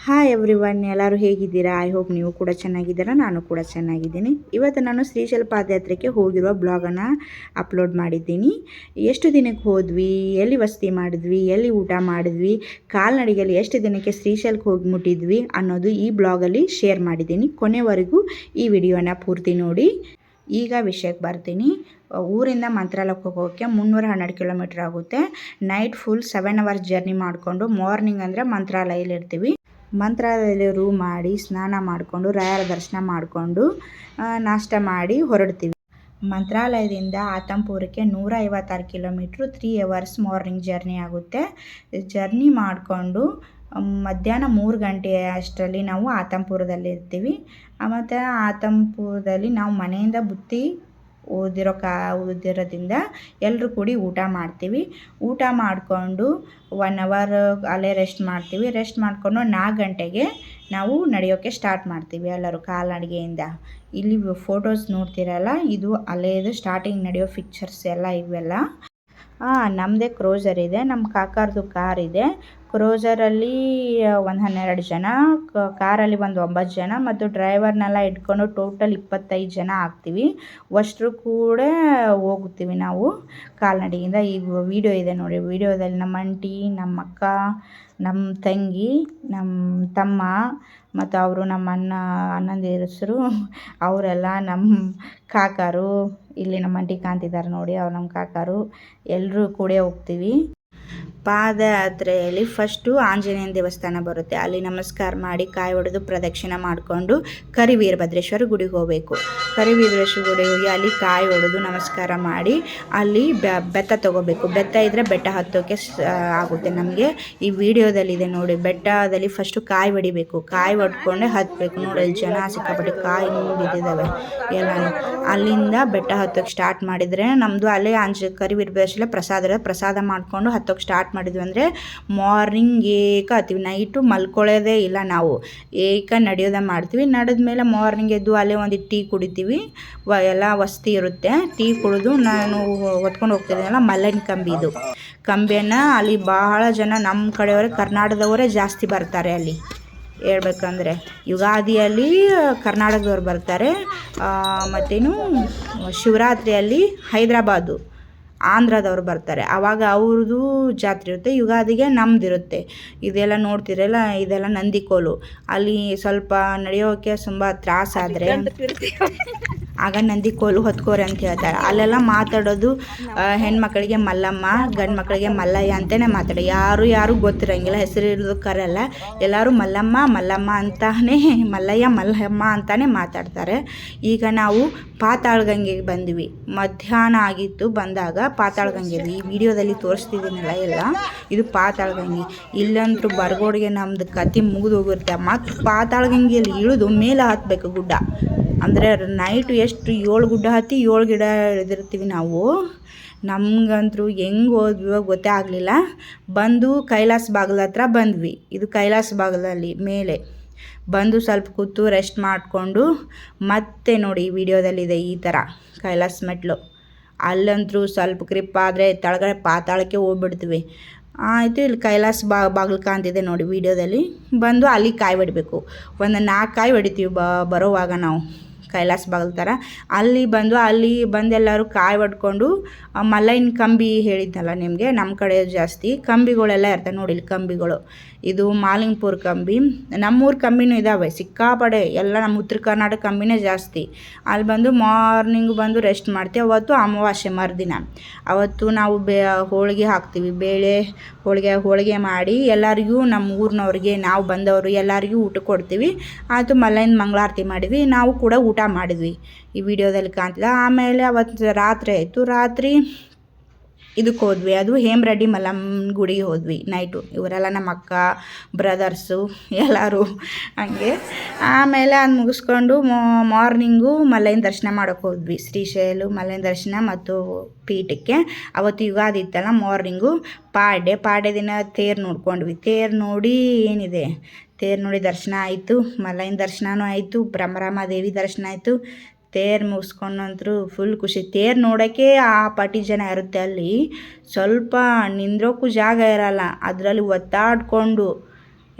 Hi everyone, ಎಲ್ಲರೂ ಹೇಗಿದ್ದೀರಾ? I hope ನೀವು ಕೂಡ ಚೆನ್ನಾಗಿದ್ದೀರಾ. ನಾನು ಕೂಡ ಚೆನ್ನಾಗಿದ್ದೀನಿ. ಇವತ್ತು ನಾನು ಶ್ರೀಶೈಲ ಪಾದಯಾತ್ರೆಗೆ ಹೋಗಿರುವ ಬ್ಲಾಗನ್ನು ಅಪ್ಲೋಡ್ ಮಾಡಿದ್ದೀನಿ. ಎಷ್ಟು ದಿನಕ್ಕೆ ಹೋದ್ವಿ, ಎಲ್ಲಿ ವಸತಿ ಮಾಡಿದ್ವಿ, ಎಲ್ಲಿ ಊಟ ಮಾಡಿದ್ವಿ, ಕಾಲ್ನಡಿಗೆಯಲ್ಲಿ ಎಷ್ಟು ದಿನಕ್ಕೆ ಶ್ರೀಶೈಲಕ್ಕೆ ಹೋಗಿ ಮುಟ್ಟಿದ್ವಿ ಅನ್ನೋದು ಈ ಬ್ಲಾಗಲ್ಲಿ ಶೇರ್ ಮಾಡಿದ್ದೀನಿ. ಕೊನೆವರೆಗೂ ಈ ವಿಡಿಯೋನ ಪೂರ್ತಿ ನೋಡಿ. ಈಗ ವಿಷಯಕ್ಕೆ ಬರ್ತೀನಿ. ಊರಿಂದ ಮಂತ್ರಾಲಯಕ್ಕೆ ಹೋಗೋಕ್ಕೆ 312 ಕಿಲೋಮೀಟ್ರ್ ಆಗುತ್ತೆ. ನೈಟ್ ಫುಲ್ 7 ಅವರ್ಸ್ ಜರ್ನಿ ಮಾಡಿಕೊಂಡು ಮಾರ್ನಿಂಗ್ ಅಂದರೆ ಮಂತ್ರಾಲಯಲ್ಲಿ ಇರ್ತೀವಿ. ಮಂತ್ರಾಲಯದಲ್ಲಿ ರೂಮ್ ಮಾಡಿ ಸ್ನಾನ ಮಾಡಿಕೊಂಡು ರಾಯರ ದರ್ಶನ ಮಾಡಿಕೊಂಡು ನಾಷ್ಟ ಮಾಡಿ ಹೊರಡ್ತೀವಿ. ಮಂತ್ರಾಲಯದಿಂದ ಆತಂಪುರಕ್ಕೆ 156 ಕಿಲೋಮೀಟ್ರು, 3 ಅವರ್ಸ್ ಮಾರ್ನಿಂಗ್ ಜರ್ನಿ ಆಗುತ್ತೆ. ಜರ್ನಿ ಮಾಡಿಕೊಂಡು ಮಧ್ಯಾಹ್ನ 3 ಗಂಟೆ ಅಷ್ಟರಲ್ಲಿ ನಾವು ಆತಂಪುರದಲ್ಲಿ ಇರ್ತೀವಿ. ಮತ್ತು ಆತಂಪುರದಲ್ಲಿ ನಾವು ಮನೆಯಿಂದ ಬುತ್ತಿ ಓದಿರೋದ್ರಿಂದ ಎಲ್ಲರೂ ಕೂಡಿ ಊಟ ಮಾಡ್ತೀವಿ. ಊಟ ಮಾಡಿಕೊಂಡು 1 ಅವರ್ ಅಲ್ಲೇ ರೆಸ್ಟ್ ಮಾಡ್ತೀವಿ. ರೆಸ್ಟ್ ಮಾಡಿಕೊಂಡು 4 ಗಂಟೆಗೆ ನಾವು ನಡೆಯೋಕ್ಕೆ ಸ್ಟಾರ್ಟ್ ಮಾಡ್ತೀವಿ ಎಲ್ಲರೂ ಕಾಲ್ನಡಿಗೆಯಿಂದ. ಇಲ್ಲಿ ಫೋಟೋಸ್ ನೋಡ್ತಿರಲ್ಲ, ಇದು ಅಲ್ಲೇದು ಸ್ಟಾರ್ಟಿಂಗ್ ನಡೆಯೋ ಪಿಕ್ಚರ್ಸ್ ಎಲ್ಲ ಇವೆಲ್ಲ. ನಮ್ಮದೇ ಕ್ರೋಸರ್ ಇದೆ, ನಮ್ಮ ಕಾಕಾರ್ದು ಕಾರ್ ಇದೆ. ಕ್ರೋಸರಲ್ಲಿ ಒಂದು 12 ಜನ, ಕಾರಲ್ಲಿ ಒಂದು 9 ಜನ ಮತ್ತು ಡ್ರೈವರ್ನೆಲ್ಲ ಇಟ್ಕೊಂಡು ಟೋಟಲ್ 25 ಜನ ಆಗ್ತೀವಿ. ಅಷ್ಟರು ಕೂಡ ಹೋಗ್ತೀವಿ ನಾವು ಕಾಲ್ನಡಿಗೆಯಿಂದ. ಈಗ ವಿಡಿಯೋ ಇದೆ ನೋಡಿ, ವಿಡಿಯೋದಲ್ಲಿ ನಮ್ಮ ಆಂಟಿ, ನಮ್ಮ ಅಕ್ಕ, ನಮ್ಮ ತಂಗಿ, ನಮ್ಮ ತಮ್ಮ ಮತ್ತು ಅವರು ನಮ್ಮ ಅಣ್ಣಂದಿರ ಹೆಸರು ಅವರೆಲ್ಲ ನಮ್ಮ ಕಾಕಾರು. ಇಲ್ಲಿ ನಮ್ಮ ಆಂಟಿ ಕಾಣ್ತಿದ್ದಾರೆ ನೋಡಿ, ಅವ್ರು ನಮ್ಮ ಕಾಕಾರು. ಎಲ್ಲರೂ ಕೂಡ ಹೋಗ್ತೀವಿ. ಪಾದಯಾತ್ರೆಯಲ್ಲಿ ಫಸ್ಟು ಆಂಜನೇಯನ ದೇವಸ್ಥಾನ ಬರುತ್ತೆ. ಅಲ್ಲಿ ನಮಸ್ಕಾರ ಮಾಡಿ ಕಾಯಿ ಹೊಡೆದು ಪ್ರದಕ್ಷಿಣೆ ಮಾಡಿಕೊಂಡು ಕರಿವೀರಭದ್ರೇಶ್ವರ ಗುಡಿಗೆ ಹೋಗಬೇಕು. ಕರಿವೀರಭದ್ರೇಶ್ವರ ಗುಡಿಗೆ ಹೋಗಿ ಅಲ್ಲಿ ಕಾಯಿ ಹೊಡೆದು ನಮಸ್ಕಾರ ಮಾಡಿ ಅಲ್ಲಿ ಬೆತ್ತ ತೊಗೋಬೇಕು. ಬೆತ್ತ ಇದ್ದರೆ ಬೆಟ್ಟ ಹತ್ತೋಕ್ಕೆ ಆಗುತ್ತೆ ನಮಗೆ. ಈ ವಿಡಿಯೋದಲ್ಲಿದೆ ನೋಡಿ, ಬೆಟ್ಟದಲ್ಲಿ ಫಸ್ಟು ಕಾಯಿ ಹೊಡಿಬೇಕು. ಕಾಯಿ ಹೊಡ್ಕೊಂಡೆ ಹತ್ತಬೇಕು. ನೋಡಿ ಅಲ್ಲಿ ಜನ ಸಿಕ್ಕಾಪಟ್ಟೆ ಕಾಯಿ ಬಿದ್ದಿದ್ದಾವೆ ಎಲ್ಲನೂ. ಅಲ್ಲಿಂದ ಬೆಟ್ಟ ಹತ್ತೋಕ್ಕೆ ಸ್ಟಾರ್ಟ್ ಮಾಡಿದರೆ ನಮ್ಮದು ಅಲ್ಲೇ ಕರಿವೀರಭದ್ರೇಶ್ವರ ಪ್ರಸಾದ ಮಾಡಿಕೊಂಡು ಹತ್ತೋಕ್ಕೆ ಸ್ಟಾರ್ಟ್ ಮಾಡಿದ್ವಿ ಅಂದರೆ ಮಾರ್ನಿಂಗ್ ಏಕ ಹತ್ತೀವಿ. ನೈಟು ಮಲ್ಕೊಳ್ಳೋದೇ ಇಲ್ಲ ನಾವು, ಏಕ ನಡೆಯೋದೇ ಮಾಡ್ತೀವಿ. ನಡೆದ್ಮೇಲೆ ಮಾರ್ನಿಂಗ್ ಎದ್ದು ಅಲ್ಲೇ ಒಂದು ಟೀ ಕುಡಿತೀವಿ. ಎಲ್ಲ ವಸತಿ ಇರುತ್ತೆ. ಟೀ ಕುಡಿದು ನಾನು ಹೊತ್ಕೊಂಡು ಹೋಗ್ತಿದ್ದೀನಲ್ಲ ಮಲ್ಲನ ಕಂಬಿದು ಕಂಬಿಯನ್ನು ಅಲ್ಲಿ ಬಹಳ ಜನ ನಮ್ಮ ಕಡೆಯವರೇ, ಕರ್ನಾಟಕದವರೇ ಜಾಸ್ತಿ ಬರ್ತಾರೆ. ಅಲ್ಲಿ ಹೇಳ್ಬೇಕಂದ್ರೆ ಯುಗಾದಿಯಲ್ಲಿ ಕರ್ನಾಟಕದವ್ರು ಬರ್ತಾರೆ. ಮತ್ತೇನು ಶಿವರಾತ್ರಿಯಲ್ಲಿ ಹೈದ್ರಾಬಾದು ಆಂಧ್ರದವ್ರು ಬರ್ತಾರೆ. ಆವಾಗ ಅವ್ರದ್ದು ಜಾತ್ರೆ ಇರುತ್ತೆ. ಯುಗಾದಿಗೆ ನಮ್ಮದಿರುತ್ತೆ. ಇದೆಲ್ಲ ನೋಡ್ತಿರಲ್ಲ, ಇದೆಲ್ಲ ನಂದಿಕೋಲು. ಅಲ್ಲಿ ಸ್ವಲ್ಪ ನಡೆಯೋಕ್ಕೆ ತುಂಬ ತ್ರಾಸಾದರೆ ಆಗ ನಂದಿಕೋಲು ಹೊತ್ಕೋರೆ ಅಂತ ಹೇಳ್ತಾರೆ. ಅಲ್ಲೆಲ್ಲ ಮಾತಾಡೋದು ಹೆಣ್ಮಕ್ಳಿಗೆ ಮಲ್ಲಮ್ಮ, ಗಂಡು ಮಕ್ಕಳಿಗೆ ಮಲ್ಲಯ್ಯ ಅಂತಲೇ ಮಾತಾಡೋ. ಯಾರು ಗೊತ್ತಿರೋಂಗಿಲ್ಲ, ಹೆಸರು ಕರೆಯಲ್ಲ. ಎಲ್ಲರೂ ಮಲ್ಲಮ್ಮ ಮಲ್ಲಮ್ಮ ಅಂತಾನೆ, ಮಲ್ಲಯ್ಯ ಮಲ್ಲಮ್ಮ ಅಂತಾನೆ ಮಾತಾಡ್ತಾರೆ. ಈಗ ನಾವು ಪಾತಾಳಗಂಗೆಗೆ ಬಂದ್ವಿ. ಮಧ್ಯಾಹ್ನ ಆಗಿತ್ತು ಬಂದಾಗ. ಪಾತಾಳಗಂಗೆ ಈ ವಿಡಿಯೋದಲ್ಲಿ ತೋರಿಸ್ತಿದ್ದೀನಲ್ಲ ಎಲ್ಲ, ಇದು ಪಾತಾಳಗಂಗೆ. ಇಲ್ಲಂತೂ ಬರಗೋಡಿಗೆ ನಮ್ಮದು ಕತ್ತಿ ಮುಗಿದು ಹೋಗಿರುತ್ತೆ. ಮತ್ತು ಪಾತಾಳಗಂಗೆಯಲ್ಲಿ ಇಳಿದು ಮೇಲೆ ಹತ್ತಬೇಕು ಗುಡ್ಡ. ಅಂದರೆ ನೈಟು ಎಷ್ಟು 7 ಗುಡ್ಡ ಹತ್ತಿ 7 ಗಿಡ ಇಳಿದಿರ್ತೀವಿ ನಾವು. ನಮಗಂತೂ ಹೆಂಗೆ ಹೋದ್ವಿ ಗೊತ್ತೇ ಆಗಲಿಲ್ಲ. ಬಂದು ಕೈಲಾಸ ಬಾಗಿಲ ಹತ್ರ ಬಂದ್ವಿ. ಇದು ಕೈಲಾಸ ಬಾಗಿಲಲ್ಲಿ ಮೇಲೆ ಬಂದು ಸ್ವಲ್ಪ ಕೂತು ರೆಸ್ಟ್ ಮಾಡಿಕೊಂಡು ಮತ್ತೆ ನೋಡಿ ಈ ವಿಡಿಯೋದಲ್ಲಿದೆ ಈ ಥರ ಕೈಲಾಸ ಮೆಟ್ಲು. ಅಲ್ಲಂತೂ ಸ್ವಲ್ಪ ಗ್ರಿಪ್ ಆದರೆ ಕೆಳಗಡೆ ಪಾತಾಳಕ್ಕೆ ಹೋಗ್ಬಿಡ್ತೀವಿ. ಆಯಿತು, ಇಲ್ಲಿ ಕೈಲಾಸ ಬಾಗಿಲು ಕಾಣ್ತಿದೆ ನೋಡಿ ವಿಡಿಯೋದಲ್ಲಿ. ಬಂದು ಅಲ್ಲಿ ಕಾಯಿ ಹೊಡಿಬೇಕು. ಒಂದು 4 ಕಾಯಿ ಹೊಡಿತೀವಿ ಬರೋವಾಗ ನಾವು ಕೈಲಾಸ ಬಾಗಿಲು ಥರ. ಅಲ್ಲಿ ಬಂದು ಎಲ್ಲರೂ ಕಾಯಿ ಹೊಡ್ಕೊಂಡು ಮಲ್ಲೈನ ಕಂಬಿ ಹೇಳಿದ್ನಲ್ಲ ನಿಮಗೆ, ನಮ್ಮ ಕಡೆ ಜಾಸ್ತಿ ಕಂಬಿಗಳೆಲ್ಲ ಇರ್ತವೆ ನೋಡಿ. ಇಲ್ಲಿ ಕಂಬಿಗಳು, ಇದು ಮಾಲಿಂಗ್ಪುರ ಕಂಬಿ. ನಮ್ಮೂರು ಕಂಬಿನೂ ಇದ್ದಾವೆ ಸಿಕ್ಕಾಪಡೆ. ಎಲ್ಲ ನಮ್ಮ ಉತ್ತರ ಕರ್ನಾಟಕ ಕಂಬಿನೇ ಜಾಸ್ತಿ. ಅಲ್ಲಿ ಬಂದು ಮಾರ್ನಿಂಗು ಬಂದು ರೆಸ್ಟ್ ಮಾಡ್ತೀವಿ. ಅವತ್ತು ಅಮಾವಾಸ್ಯೆ ಮರುದಿನ. ಅವತ್ತು ನಾವು ಹೋಳಿಗೆ ಹಾಕ್ತೀವಿ. ಬೇಳೆ ಹೋಳಿಗೆ ಮಾಡಿ ಎಲ್ಲರಿಗೂ, ನಮ್ಮ ಊರಿನವ್ರಿಗೆ, ನಾವು ಬಂದವರು ಎಲ್ಲರಿಗೂ ಊಟ ಕೊಡ್ತೀವಿ. ಆಯಿತು, ಮಲ್ಲೈನ ಮಂಗಳಾರತಿ ಮಾಡಿದ್ವಿ. ನಾವು ಕೂಡ ಊಟ ಮಾಡಿದ್ವಿ. ಈ ವಿಡಿಯೋದಲ್ಲಿ ಕಾಣ್ತಿದ್ದ. ಆಮೇಲೆ ಅವತ್ತು ರಾತ್ರಿ ಆಯಿತು. ರಾತ್ರಿ ಇದಕ್ಕೆ ಹೋದ್ವಿ, ಅದು ಹೇಮರೆಡ್ಡಿ ಮಲ್ಲಮ್ಮನ ಗುಡಿಗೆ ಹೋದ್ವಿ ನೈಟು. ಇವರೆಲ್ಲ ನಮ್ಮ ಅಕ್ಕ, ಬ್ರದರ್ಸು ಎಲ್ಲರೂ ಹಂಗೆ. ಆಮೇಲೆ ಅದು ಮುಗಿಸ್ಕೊಂಡು ಮಾರ್ನಿಂಗು ಮಲ್ಲೈನ ದರ್ಶನ ಮಾಡೋಕ್ಕೆ ಹೋದ್ವಿ. ಶ್ರೀಶೈಲ ಮಲ್ಲೈನ ದರ್ಶನ ಮತ್ತು ಪೀಠಕ್ಕೆ. ಅವತ್ತು ಯುಗಾದಿ ಇತ್ತಲ್ಲ, ಮಾರ್ನಿಂಗು ಪಾಡ್ಯ ದಿನ ತೇರು ನೋಡ್ಕೊಂಡ್ವಿ. ತೇರು ನೋಡಿ ಏನಿದೆ, ತೇರು ನೋಡಿ ದರ್ಶನ ಆಯಿತು. ಮಲ್ಲೈನ ದರ್ಶನವೂ ಆಯಿತು, ಬ್ರಹ್ಮರಾಮದೇವಿ ದರ್ಶನ ಆಯಿತು. ತೇರು ಮುಗಿಸ್ಕೊಂಡಂತರೂ ಫುಲ್ ಖುಷಿ. ತೇರು ನೋಡೋಕ್ಕೆ ಆ ಪಾಟಿ ಜನ ಇರುತ್ತೆ. ಅಲ್ಲಿ ಸ್ವಲ್ಪ ನಿಂದ್ರೋಕ್ಕೂ ಜಾಗ ಇರಲ್ಲ. ಅದರಲ್ಲಿ ಒತ್ತಾಡಿಕೊಂಡು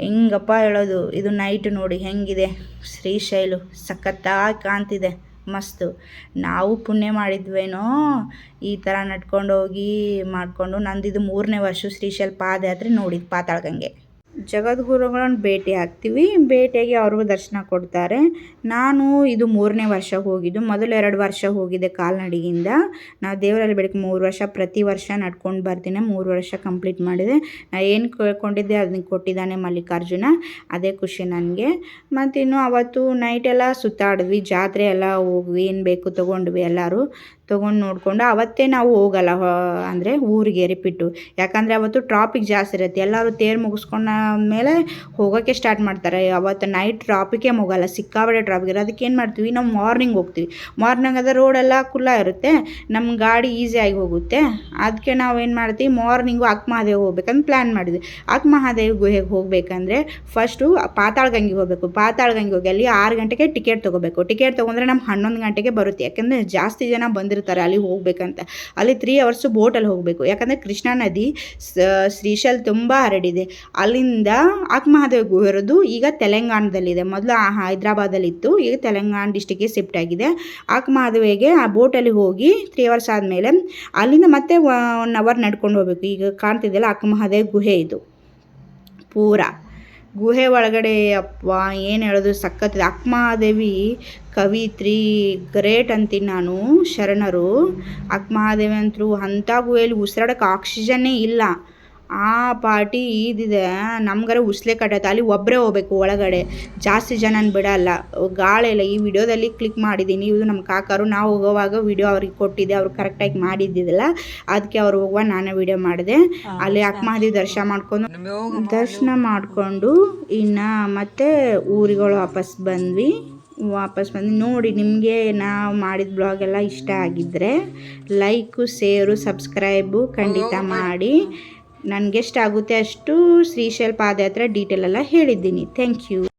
ಹೆಂಗಪ್ಪ ಹೇಳೋದು. ಇದು ನೈಟ್ ನೋಡಿ ಹೆಂಗಿದೆ, ಶ್ರೀಶೈಲ ಸಖತ್ತಾಗಿ ಕಾಣ್ತಿದೆ, ಮಸ್ತು. ನಾವು ಪುಣ್ಯ ಮಾಡಿದ್ವೇನೋ ಈ ಥರ ನಡ್ಕೊಂಡು ಹೋಗಿ ಮಾಡಿಕೊಂಡು. ನಂದಿದು 3ನೇ ವರ್ಷ ಶ್ರೀಶೈಲ ಪಾದಯಾತ್ರೆ ನೋಡಿದ್ದು ಪಾತಾಳಗಂಗೆ. ಜಗದ್ಗುರುಗಳನ್ನು ಭೇಟಿ ಆಗ್ತೀವಿ, ಭೇಟಿಯಾಗಿ ಅವ್ರಿಗೂ ದರ್ಶನ ಕೊಡ್ತಾರೆ. ನಾನು ಇದು 3ನೇ ವರ್ಷ ಹೋಗಿದ್ದು. ಮೊದಲು 2 ವರ್ಷ ಹೋಗಿದ್ದೆ ಕಾಲ್ನಡಿಗೆಯಿಂದ. ನಾವು ದೇವರಲ್ಲಿ ಬೆಳಗ್ಗೆ 3 ವರ್ಷ ಪ್ರತಿ ವರ್ಷ ನಡ್ಕೊಂಡು ಬರ್ತೀನಿ. 3 ವರ್ಷ ಕಂಪ್ಲೀಟ್ ಮಾಡಿದೆ. ನಾನು ಏನು ಕೇಳ್ಕೊಂಡಿದ್ದೆ ಅದನ್ನ ಕೊಟ್ಟಿದ್ದಾನೆ ಮಲ್ಲಿಕಾರ್ಜುನ, ಅದೇ ಖುಷಿ ನನಗೆ. ಮತ್ತಿನ್ನು ಅವತ್ತು ನೈಟೆಲ್ಲ ಸುತ್ತಾಡಿದ್ವಿ, ಜಾತ್ರೆ ಎಲ್ಲ ಹೋಗ್ವಿ, ಏನು ಬೇಕು ತೊಗೊಂಡ್ವಿ, ಎಲ್ಲರೂ ತೊಗೊಂಡು ನೋಡಿಕೊಂಡು ಅವತ್ತೇ ನಾವು ಹೋಗಲ್ಲ ಅಂದರೆ ಊರಿಗೆ ರಿಪೀಟು. ಯಾಕಂದರೆ ಅವತ್ತು ಟ್ರಾಫಿಕ್ ಜಾಸ್ತಿ ಇರುತ್ತೆ. ಎಲ್ಲರೂ ತೇರು ಮುಗಿಸ್ಕೊಂಡ ಮೇಲೆ ಹೋಗೋಕ್ಕೆ ಸ್ಟಾರ್ಟ್ ಮಾಡ್ತಾರೆ. ಅವತ್ತು ನೈಟ್ ಟ್ರಾಫಿಕ್ಕೇ ಹೋಗಲ್ಲ, ಸಿಕ್ಕಾಬಟ್ಟೆ ಟ್ರಾಫಿಕ್ ಇರುತ್ತೆ. ಅದಕ್ಕೆ ಏನು ಮಾಡ್ತೀವಿ, ನಾವು ಮಾರ್ನಿಂಗ್ ಹೋಗ್ತೀವಿ. ಮಾರ್ನಿಂಗ್ ಆದರೆ ರೋಡೆಲ್ಲ ಖುಲ್ಲ ಇರುತ್ತೆ, ನಮ್ಮ ಗಾಡಿ ಈಸಿಯಾಗಿ ಹೋಗುತ್ತೆ. ಅದಕ್ಕೆ ನಾವು ಏನು ಮಾಡ್ತೀವಿ, ಮಾರ್ನಿಂಗು ಅಕ್ಕಮಹಾದೇವಿ ಹೋಗ್ಬೇಕಂತ ಪ್ಲ್ಯಾನ್ ಮಾಡಿದ್ವಿ. ಅಕ್ಕಮಹಾದೇವಿ ಗುಹೆಗೆ ಹೋಗಬೇಕಂದ್ರೆ ಫಸ್ಟು ಪಾತಾಳಗಂಗೆ ಹೋಗಬೇಕು. ಪಾತಾಳಗಂಗೆ ಹೋಗಿ ಅಲ್ಲಿ 6 ಗಂಟೆಗೆ ಟಿಕೆಟ್ ತೊಗೋಬೇಕು. ಟಿಕೆಟ್ ತೊಗೊಂಡ್ರೆ ನಮ್ಗೆ 11 ಗಂಟೆಗೆ ಬರುತ್ತೆ. ಯಾಕೆಂದರೆ ಜಾಸ್ತಿ ಜನ ಬಂದಿರ್ತಾರೆ ಅಲ್ಲಿ ಹೋಗ್ಬೇಕಂತ. ಅಲ್ಲಿ 3 ಅವರ್ಸ್ ಬೋಟಲ್ಲಿ ಹೋಗಬೇಕು. ಯಾಕಂದರೆ ಕೃಷ್ಣಾ ನದಿ ಶ್ರೀಶೈಲ ತುಂಬ ಹರಡಿದೆ. ಅಲ್ಲಿಂದ ಅಕ್ಕಮಹಾದೇವಿ ಗುಹೆ ಇರೋದು ಈಗ ತೆಲಂಗಾಣದಲ್ಲಿದೆ. ಮೊದಲು ಹೈದ್ರಾಬಾದಲ್ಲಿತ್ತು, ಈಗ ತೆಲಂಗಾಣ ಡಿಸ್ಟಿಕ್ಗೆ ಶಿಫ್ಟ್ ಆಗಿದೆ. ಅಕ್ಕಮಹಾದೇವಿಗೆ ಆ ಬೋಟಲ್ಲಿ ಹೋಗಿ 3 ಅವರ್ಸ್ ಆದಮೇಲೆ ಅಲ್ಲಿಂದ ಮತ್ತೆ 1 ಅವರ್ ನಡ್ಕೊಂಡು ಹೋಗಬೇಕು. ಈಗ ಕಾಣ್ತಿದ್ದೆಲ್ಲ ಅಕ್ಕಮಹಾದೇವಿ ಗುಹೆ ಇದು ಪೂರ. ಗುಹೆ ಒಳಗಡೆ ಅಪ್ಪ ಏನು ಹೇಳೋದು, ಸಖತ್ತಿದೆ. ಅಕ್ಕಮಹಾದೇವಿ ಕವಿತ್ರಿ ಗ್ರೇಟ್ ಅಂತೀನಿ ನಾನು. ಶರಣರು ಅಕ್ಕಮಹಾದೇವಿ ಅಂತರೂ ಅಂಥ ಗುಹೆಯಲ್ಲಿ ಉಸಿರಾಡೋಕೆ ಆಕ್ಸಿಜನ್ನೇ ಇಲ್ಲ. ಆ ಪಾರ್ಟಿ ಇದಿದೆ, ನಮ್ಗಾರ ಉಸ್ಲೆ ಕಟ್ಟತ್ತೆ. ಅಲ್ಲಿ ಒಬ್ಬರೇ ಹೋಗ್ಬೇಕು ಒಳಗಡೆ, ಜಾಸ್ತಿ ಜನನ ಬಿಡಲ್ಲ, ಗಾಳಿ ಇಲ್ಲ. ಈ ವಿಡಿಯೋದಲ್ಲಿ ಕ್ಲಿಕ್ ಮಾಡಿದ್ದೀನಿ, ಇದು ನಮ್ಮ ಕಾಕರು. ನಾವು ಹೋಗೋವಾಗ ವಿಡಿಯೋ ಅವ್ರಿಗೆ ಕೊಟ್ಟಿದ್ದೆ, ಅವ್ರು ಕರೆಕ್ಟಾಗಿ ಮಾಡಿದ್ದಿದ್ದಲ್ಲ, ಅದಕ್ಕೆ ಅವ್ರು ಹೋಗುವ ನಾನೇ ವಿಡಿಯೋ ಮಾಡಿದೆ. ಅಲ್ಲಿ ಅಕ್ಕಮಹಾದೇವಿ ದರ್ಶನ ಮಾಡಿಕೊಂಡು ಇನ್ನು ಮತ್ತೆ ಊರುಗಳು ವಾಪಸ್ ಬಂದು ನೋಡಿ. ನಿಮಗೆ ನಾವು ಮಾಡಿದ ಬ್ಲಾಗೆಲ್ಲ ಇಷ್ಟ ಆಗಿದ್ದರೆ ಲೈಕು, ಶೇರು, ಸಬ್ಸ್ಕ್ರೈಬು ಖಂಡಿತ ಮಾಡಿ. ನನಗೆಷ್ಟಾಗುತ್ತೆ ಅಷ್ಟು ಶ್ರೀಶೈಲ ಪಾದಯಾತ್ರೆ ಡೀಟೇಲೆಲ್ಲ ಹೇಳಿದ್ದೀನಿ. Thank you.